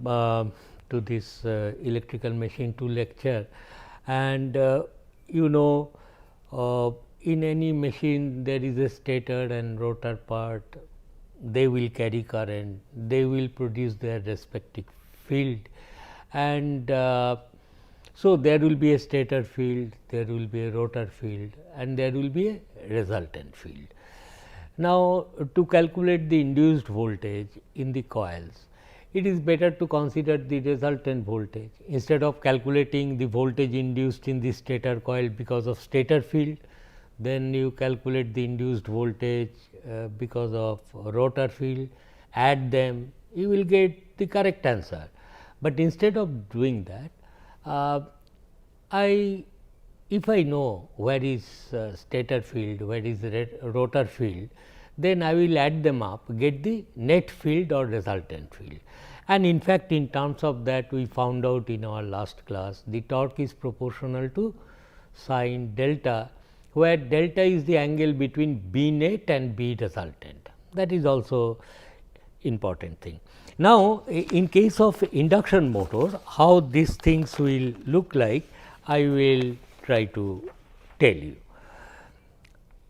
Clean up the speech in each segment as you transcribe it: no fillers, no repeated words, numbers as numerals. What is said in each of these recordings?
to this electrical machine 2 lecture, and you know, in any machine there is a stator and rotor part. They will carry current, they will produce their respective field, and so there will be a stator field, there will be a rotor field, and there will be a resultant field. Now, to calculate the induced voltage in the coils, it is better to consider the resultant voltage instead of calculating the voltage induced in the stator coil because of stator field. Then you calculate the induced voltage because of rotor field, add them, you will get the correct answer. But instead of doing that, if I know where is stator field, where is rotor field, then I will add them up, get the net field or resultant field. And in fact, in terms of that, we found out in our last class, the torque is proportional to sin delta, where delta is the angle between B net and B resultant. That is also important thing. Now, in case of induction motor, how these things will look like, I will try to tell you.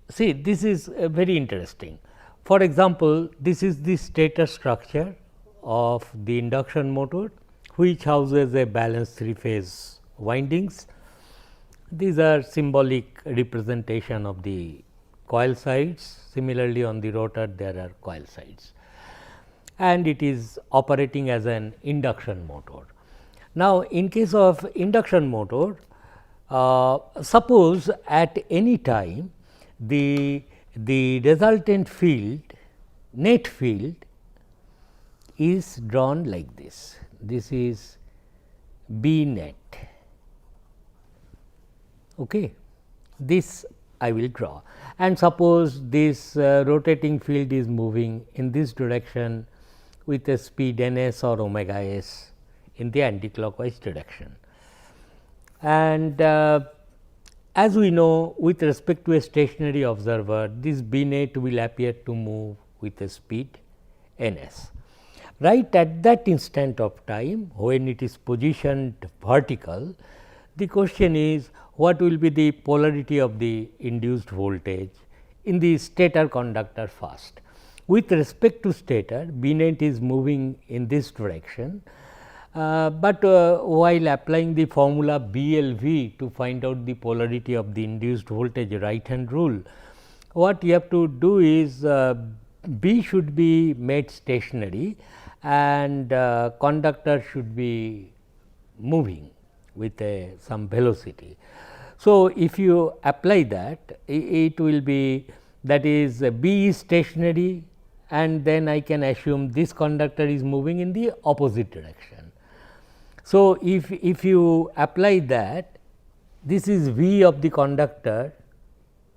See, this is very interesting. For example, this is the stator structure of the induction motor, which houses a balanced 3-phase windings. These are symbolic representation of the coil sides. Similarly, on the rotor there are coil sides, and it is operating as an induction motor. Now, in case of induction motor, suppose at any time the resultant field, net field, is drawn like this. This is B net. Okay. This I will draw, and suppose this rotating field is moving in this direction with a speed n s or omega s in the anticlockwise direction. And as we know, with respect to a stationary observer, this B net will appear to move with a speed n s. Right at that instant of time, when it is positioned vertical, the question is, what will be the polarity of the induced voltage in the stator conductor first. With respect to stator, B net is moving in this direction, but while applying the formula BLV to find out the polarity of the induced voltage right hand rule, what you have to do is B should be made stationary and conductor should be moving with some velocity. So, if you apply that, it will be, that is B is stationary, and then I can assume this conductor is moving in the opposite direction. So, if you apply that, this is V of the conductor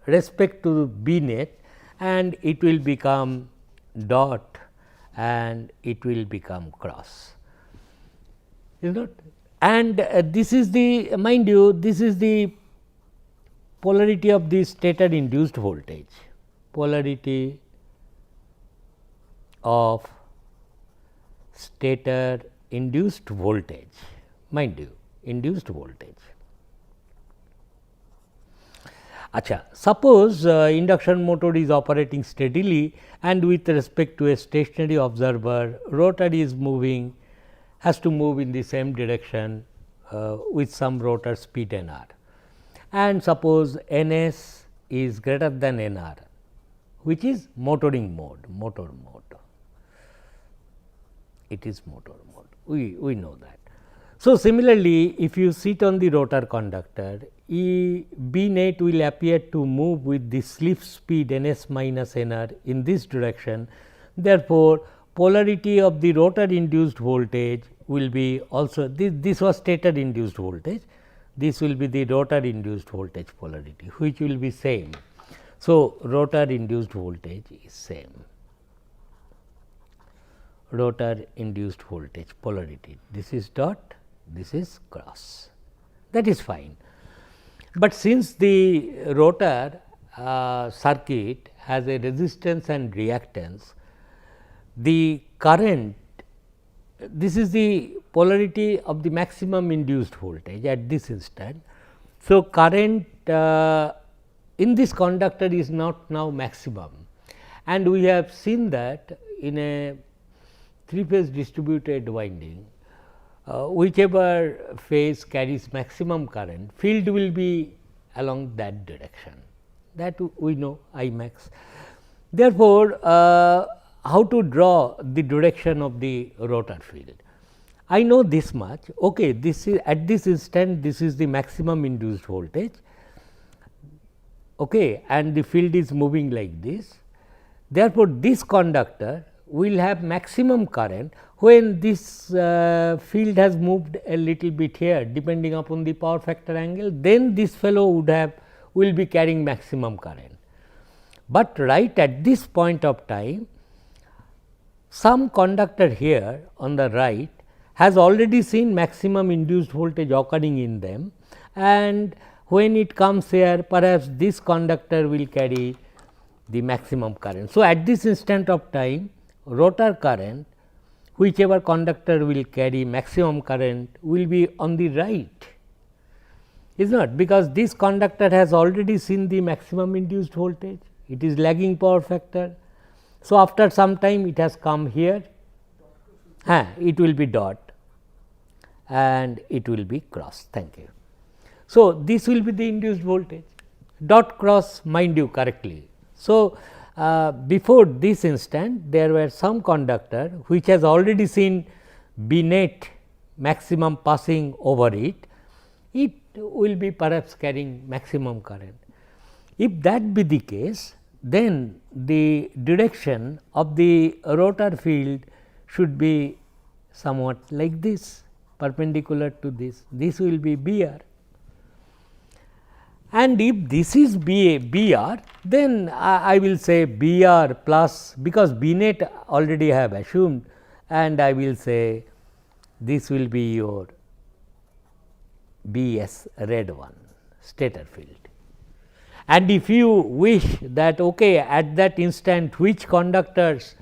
respect to B net, and it will become dot and it will become cross, is not. And this is the, mind you, this is the polarity of the stator induced voltage, polarity of stator induced voltage, mind you, induced voltage. Acha, suppose induction motor is operating steadily, and with respect to a stationary observer, rotor is moving, has to move in the same direction with some rotor speed n r, and suppose n s is greater than n r, which is motoring mode, motor mode. It is motor mode, we know that. So, similarly, if you sit on the rotor conductor, B net will appear to move with the slip speed n s minus n r in this direction. Therefore, polarity of the rotor induced voltage will be also, this was stator induced voltage, this will be the rotor induced voltage polarity, which will be same. So, rotor induced voltage is same, rotor induced voltage polarity, this is dot, this is cross, that is fine. But since the rotor circuit has a resistance and reactance, the current this is the polarity of the maximum induced voltage at this instant. So, current in this conductor is not now maximum, and we have seen that in a 3-phase distributed winding, whichever phase carries maximum current, field will be along that direction, that we know I max. Therefore, how to draw the direction of the rotor field? I know this much, okay, this is at this instant, this is the maximum induced voltage, okay, and the field is moving like this. Therefore, this conductor will have maximum current when this field has moved a little bit here depending upon the power factor angle, then this fellow will be carrying maximum current. But right at this point of time, some conductor here on the right has already seen maximum induced voltage occurring in them, and when it comes here, perhaps this conductor will carry the maximum current. So, at this instant of time, rotor current, whichever conductor will carry maximum current, will be on the right, is not, because this conductor has already seen the maximum induced voltage, it is lagging power factor. So, after some time it has come here, it will be dot and it will be cross. Thank you. So, this will be the induced voltage, dot cross, mind you correctly. So, before this instant there were some conductor which has already seen B net maximum passing over it, it will be perhaps carrying maximum current. If that be the case, then the direction of the rotor field should be somewhat like this, perpendicular to this, this will be B r. And if this is B r, then I will say B r plus, because B net already I have assumed, and I will say this will be your B s red one, stator field. And if you wish that at that instant which conductors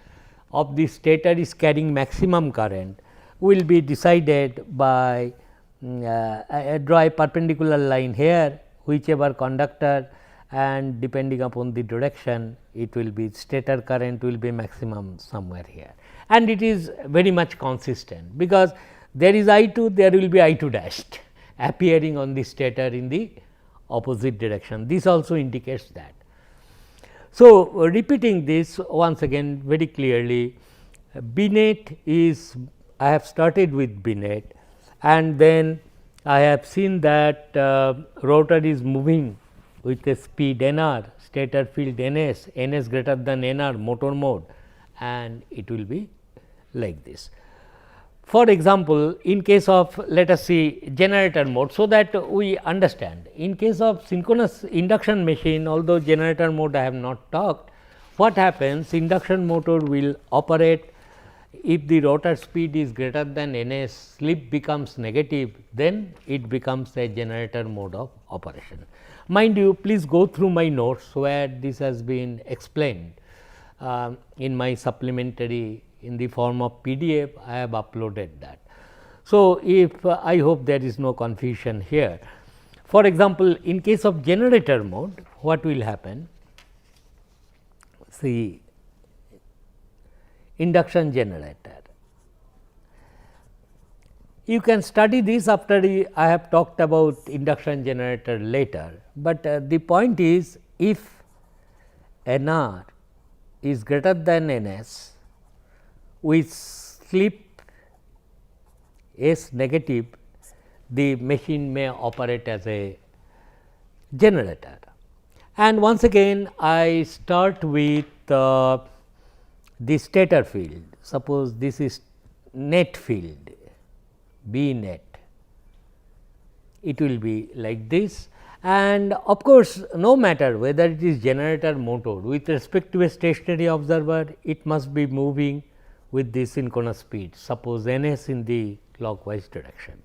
of the stator is carrying maximum current will be decided by draw a perpendicular line here, whichever conductor, and depending upon the direction it will be stator current will be maximum somewhere here, and it is very much consistent, because there is I 2, there will be I 2 dashed appearing on the stator in the opposite direction. This also indicates that. So, repeating this once again very clearly, B net is, I have started with B net, and then I have seen that rotor is moving with a speed n r, stator field n s greater than n r, motor mode, and it will be like this. For example, in case of, let us see, generator mode, so that we understand, in case of synchronous induction machine, although generator mode I have not talked, what happens, induction motor will operate if the rotor speed is greater than n s, slip becomes negative, then it becomes a generator mode of operation. Mind you, please go through my notes where this has been explained in my supplementary in the form of PDF, I have uploaded that. So, if I hope there is no confusion here. For example, in case of generator mode, what will happen? See, induction generator. You can study this after I have talked about induction generator later, but the point is, if n r is greater than n s with slip s negative, the machine may operate as a generator. And once again I start with the stator field. Suppose this is net field, B net, it will be like this, and of course, no matter whether it is generator motor, with respect to a stationary observer, it must be moving with the synchronous speed, suppose n s in the clockwise direction.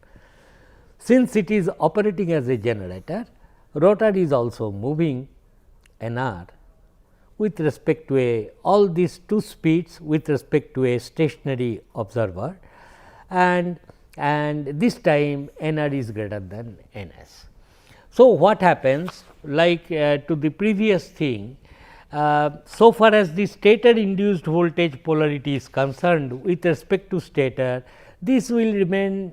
Since it is operating as a generator, rotor is also moving n r with respect to all these two speeds with respect to a stationary observer, and this time Nr is greater than Ns. So, what happens like to the previous thing, so far as the stator induced voltage polarity is concerned with respect to stator, this will remain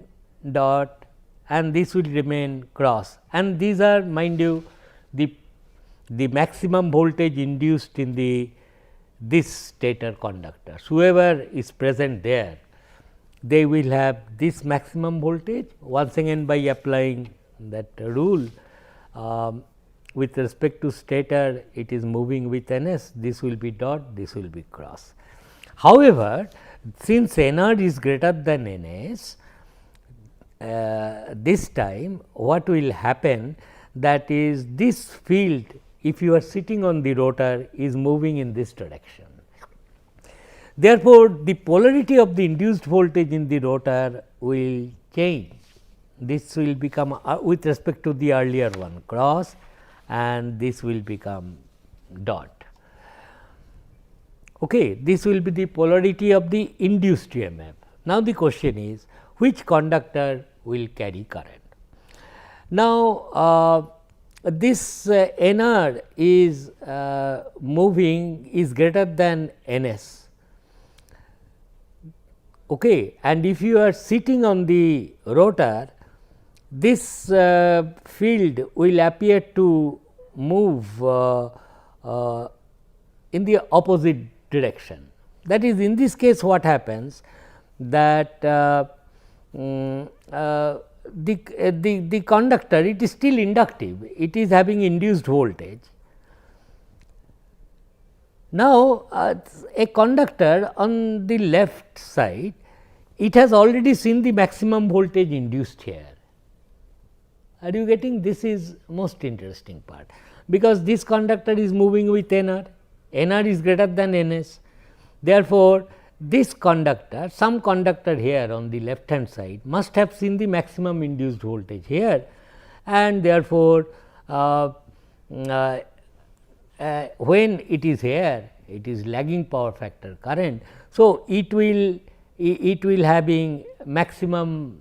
dot and this will remain cross, and these are, mind you, the maximum voltage induced in this stator conductors. Whoever is present there, they will have this maximum voltage. Once again, by applying that rule, with respect to stator, it is moving with Ns, this will be dot, this will be cross. However, since Nr is greater than Ns, this time what will happen, that is, this field, if you are sitting on the rotor, is moving in this direction. Therefore, the polarity of the induced voltage in the rotor will change. This will become with respect to the earlier one cross, and this will become dot. Okay, this will be the polarity of the induced EMF. Now, the question is, which conductor will carry current? Now, this Nr is moving is greater than Ns. Okay, and if you are sitting on the rotor, this field will appear to move in the opposite direction. That is, in this case what happens, that the conductor, it is still inductive, it is having induced voltage. Now, a conductor on the left side, it has already seen the maximum voltage induced here. Are you getting? This is most interesting part, because this conductor is moving with Nr, Nr is greater than Ns. Therefore, this conductor, some conductor here on the left hand side must have seen the maximum induced voltage here, and therefore, when it is here, it is lagging power factor current. So, it will having maximum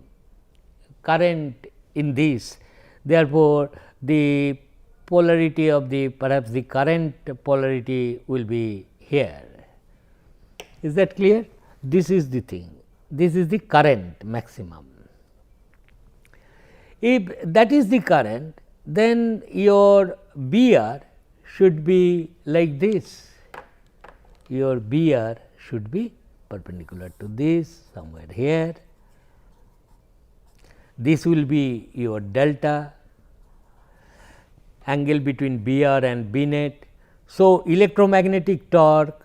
current in this. Therefore, the polarity of the, perhaps the current polarity will be here. Is that clear? This is the thing, this is the current maximum. If that is the current, then your BR should be like this, your BR should be perpendicular to this, somewhere here. This will be your delta, angle between BR and B net. So, electromagnetic torque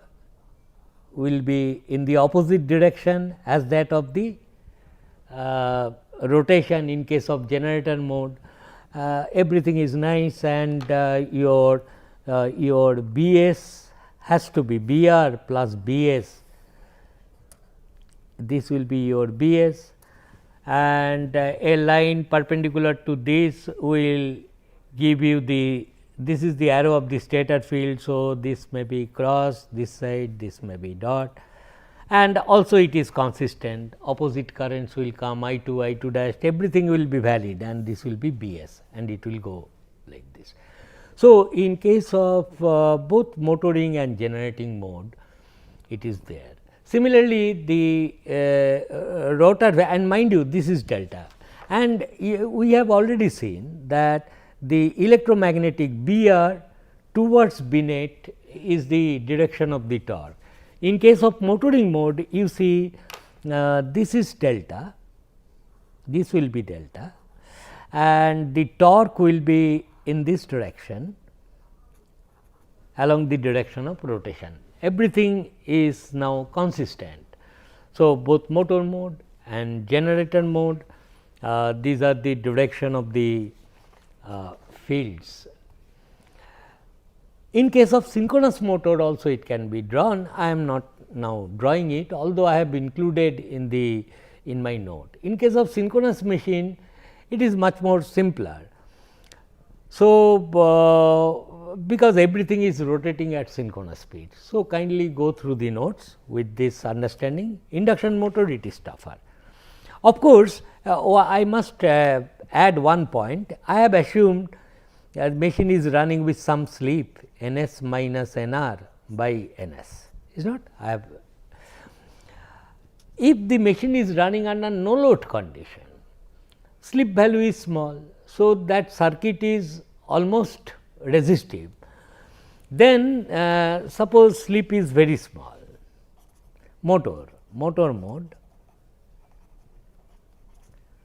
will be in the opposite direction as that of the rotation in case of generator mode. Everything is nice, and your BS has to be BR plus BS. This will be your BS, and a line perpendicular to this will give you the, this is the arrow of the stator field. So, this may be cross this side, this may be dot, and also it is consistent, opposite currents will come, I 2, I 2 dash, everything will be valid, and this will be BS, and it will go like this. So, in case of both motoring and generating mode, it is there. Similarly, the rotor, and mind you, this is delta, and we have already seen that the electromagnetic BR towards B net is the direction of the torque. In case of motoring mode, you see this is delta, this will be delta, and the torque will be in this direction along the direction of rotation. Everything is now consistent. So, both motor mode and generator mode, these are the direction of the fields. In case of synchronous motor also it can be drawn. I am not now drawing it, although I have included in my note. In case of synchronous machine, it is much more simpler. So, because everything is rotating at synchronous speed. So, kindly go through the notes with this understanding. Induction motor, it is tougher. Of course, I must add one point. I have assumed that machine is running with some sleep n s minus n r by n s, is not? I have, if the machine is running under no load condition, sleep value is small. So, that circuit is almost resistive. Then suppose sleep is very small, motor mode,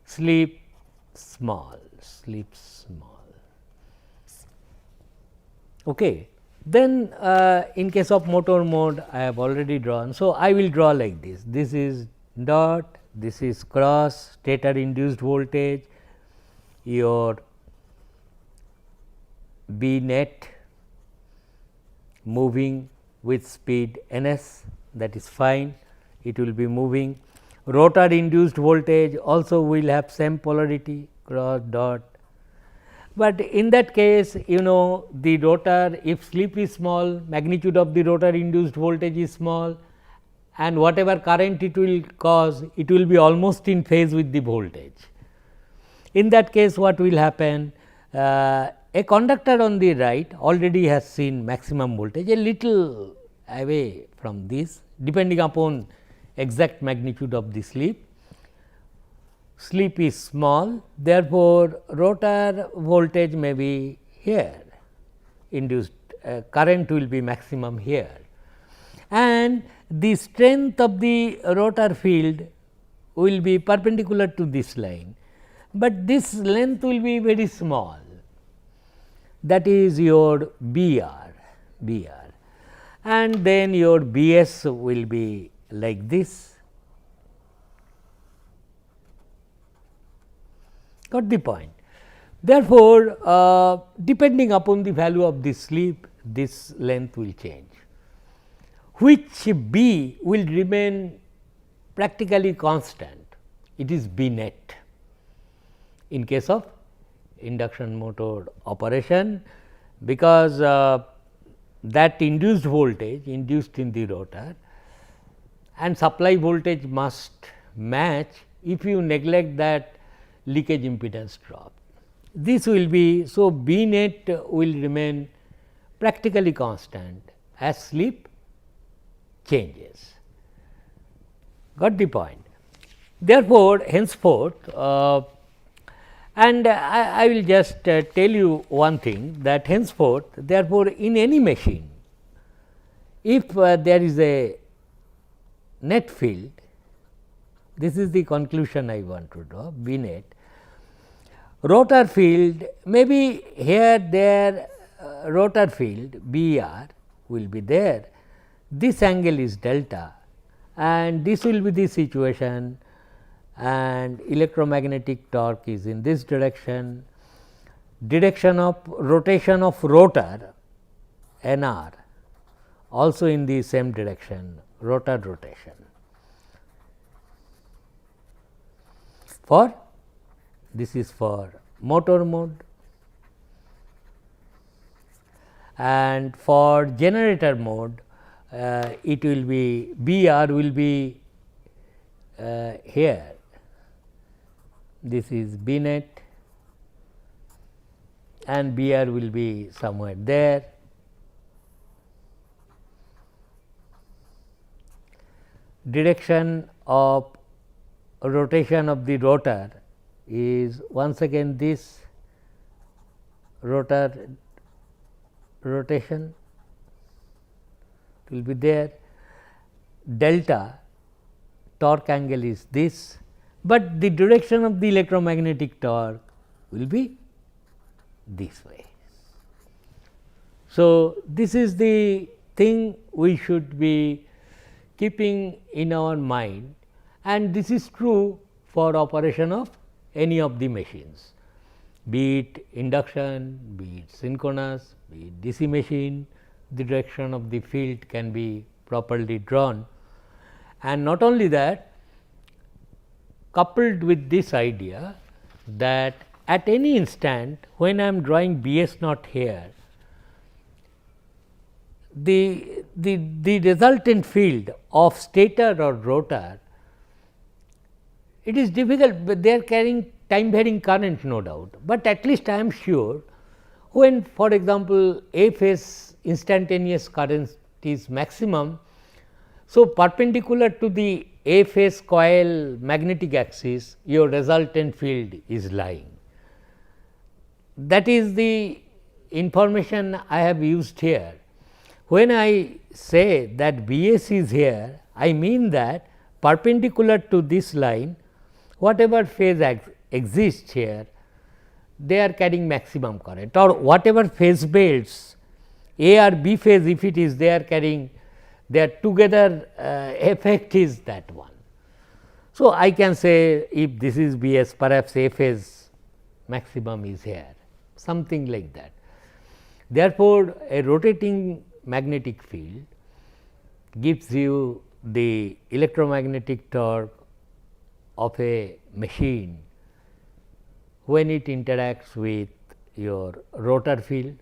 sleep small. Okay. Then in case of motor mode, I have already drawn. So, I will draw like this. This is dot, this is cross, stator induced voltage, your B net moving with speed n s, that is fine, it will be moving. Rotor induced voltage also will have same polarity, cross dot. But in that case, you know, the rotor, if slip is small, magnitude of the rotor induced voltage is small, and whatever current it will cause, it will be almost in phase with the voltage. In that case, what will happen? A conductor on the right already has seen maximum voltage a little away from this, depending upon exact magnitude of the slip. Slip is small, therefore, rotor voltage may be here, induced current will be maximum here, and the strength of the rotor field will be perpendicular to this line, but this length will be very small, that is your BR, and then your BS will be like this. Got the point. Therefore, depending upon the value of the slip, this length will change, which B will remain practically constant, it is B net in case of induction motor operation, because that induced voltage induced in the rotor and supply voltage must match if you neglect that leakage impedance drop. This will be, so B net will remain practically constant as slip changes. Got the point. Therefore, henceforth, and I will just tell you one thing, that henceforth, therefore, in any machine, if there is a net field, this is the conclusion I want to draw, B net, rotor field maybe here there rotor field BR will be there, this angle is delta and this will be the situation, and electromagnetic torque is in this direction, direction of rotation of rotor NR also in the same direction, rotor rotation. For this is for motor mode, and for generator mode it will be BR will be here, this is B net and BR will be somewhere there. Direction of rotation of the rotor is once again this rotor rotation will be there, delta torque angle is this, but the direction of the electromagnetic torque will be this way. So, this is the thing we should be keeping in our mind, and this is true for operation of any of the machines, be it induction, be it synchronous, be it DC machine, the direction of the field can be properly drawn. And not only that, coupled with this idea that at any instant when I am drawing BS naught here, the resultant field of stator or rotor It is difficult, but they are carrying time varying current, no doubt, but at least I am sure when, for example, A phase instantaneous current is maximum. So, perpendicular to the A phase coil magnetic axis, your resultant field is lying. That is the information I have used here. When I say that Bs is here, I mean that perpendicular to this line, whatever phase exists here, they are carrying maximum current, or whatever phase belts A or B phase, if it is, they are carrying their together effect is that one. So, I can say if this is Bs, perhaps A phase maximum is here, something like that. Therefore, a rotating magnetic field gives you the electromagnetic torque of a machine when it interacts with your rotor field.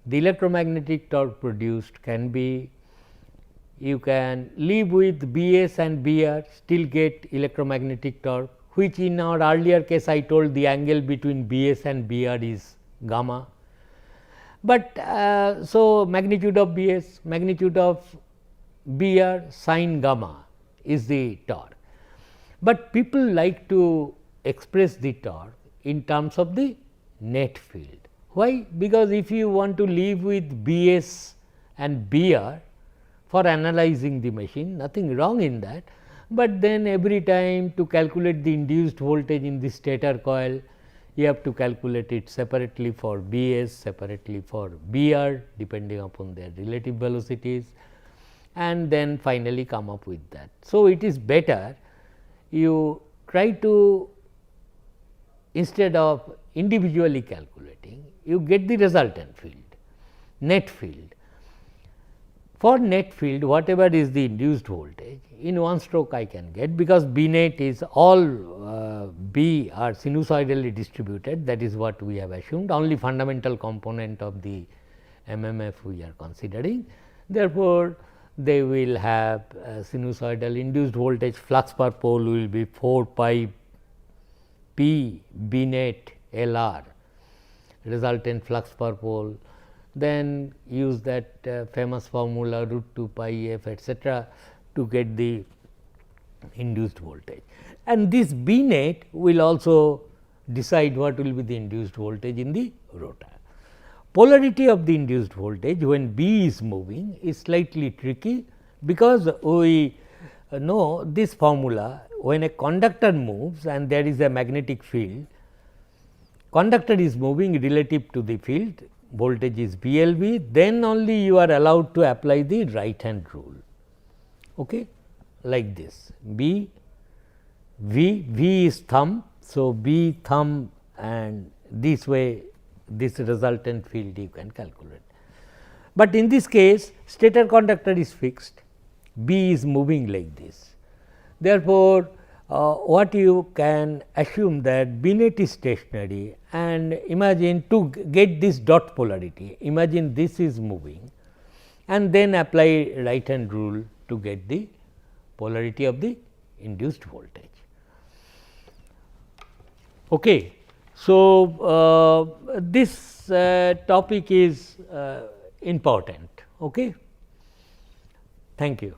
The electromagnetic torque produced can be, you can live with Bs and Br, still get electromagnetic torque, which in our earlier case I told the angle between Bs and Br is gamma. But so, magnitude of Bs, magnitude of Br sin gamma is the torque. But people like to express the torque in terms of the net field. Why? Because if you want to live with Bs and Br for analyzing the machine, nothing wrong in that, but then every time to calculate the induced voltage in the stator coil, you have to calculate it separately for Bs, separately for Br depending upon their relative velocities, and then finally come up with that. So, it is better you try to, instead of individually calculating, you get the resultant field, net field. For net field, whatever is the induced voltage, in one stroke I can get, because B net is all B are sinusoidally distributed, that is what we have assumed, only fundamental component of the MMF we are considering. Therefore, they will have sinusoidal induced voltage, flux per pole will be 4 pi P B net L R, resultant flux per pole. Then use that famous formula root 2 pi f etcetera to get the induced voltage. And this B net will also decide what will be the induced voltage in the rotor. Polarity of the induced voltage when B is moving is slightly tricky, because we know this formula, when a conductor moves and there is a magnetic field, conductor is moving relative to the field, voltage is BLV, then only you are allowed to apply the right hand rule, okay, like this. B, V is thumb. So, B thumb, and this way this resultant field you can calculate. But in this case, stator conductor is fixed, B is moving like this. Therefore, what you can assume that B net is stationary, and imagine to get this dot polarity, imagine this is moving and then apply right hand rule to get the polarity of the induced voltage. Okay. So, this topic is important. Okay. Thank you.